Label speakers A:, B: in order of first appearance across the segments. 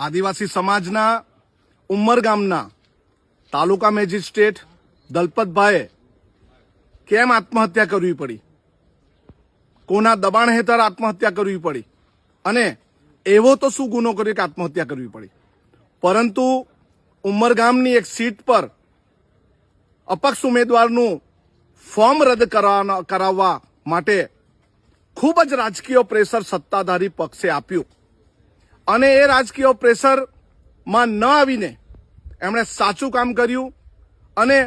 A: આદિવાસી સમાજના ઉમરગામના તાલુકા મેજિસ્ટ્રેટ દલપતભાઈએ કેમ આત્મહત્યા કરવી પડી, કોના દબાણ હેઠળ આત્મહત્યા કરવી પડી અને એવો તો શું ગુનો કર્યો કે આત્મહત્યા કરવી પડી. પરંતુ ઉમરગામની એક સીટ પર અપક્ષ ઉમેદવારનું ફોર્મ રદ કરાવવા માટે ખૂબ જ રાજકીય પ્રેશર સત્તાધારી પક્ષે આપ્યું અને એ રાજકીય પ્રેશરમાં ન આવીને એમણે સાચું કામ કર્યું અને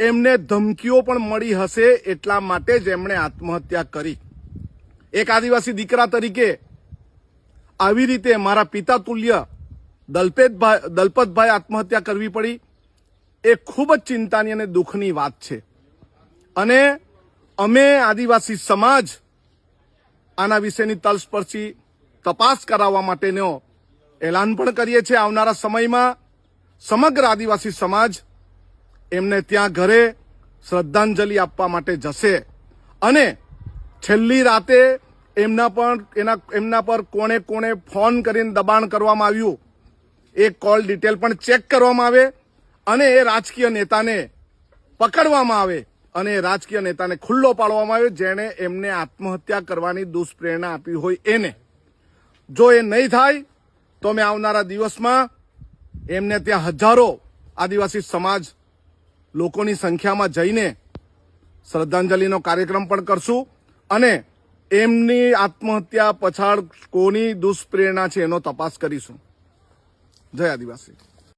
A: એમને ધમકીઓ પણ મળી હશે એટલા માટે જ એમણે આત્મહત્યા કરી. એક આદિવાસી દીકરા તરીકે આવી રીતે મારા પિતા તુલ્ય દલપતભાઈ આત્મહત્યા કરવી પડી એ ખૂબ જ ચિંતાની અને દુઃખની વાત છે. અને અમે આદિવાસી સમાજ આના વિશેની તલસ્પર્શી તપાસ કરાવવા માટેનો એલાન પણ કરીએ છીએ. આવનારા સમયમાં સમગ્ર આદિવાસી સમાજ એમને ત્યાં ઘરે શ્રદ્ધાંજલિ આપવા માટે જશે અને છેલ્લી રાતે એમના પર કોણે કોણે ફોન કરીને દબાણ કરવામાં આવ્યું એ કોલ ડિટેલ પણ ચેક કરવામાં આવે અને એ રાજકીય નેતાને પકડવામાં આવે અને એ રાજકીય નેતાને ખુલ્લો પાડવામાં આવે જેણે એમને આત્મહત્યા કરવાની દુષ્પ્રેરણા આપી હોય એને. જો એ નહીં થાય તો અમે આવનારા દિવસમાં એમને ત્યાં હજારો આદિવાસી સમાજ લોકોની સંખ્યામાં જઈને શ્રદ્ધાંજલિનો કાર્યક્રમ પણ કરશું અને એમની આત્મહત્યા પાછળ કોની દુષ્પ્રેરણા છે એનો તપાસ કરીશું. જય આદિવાસી.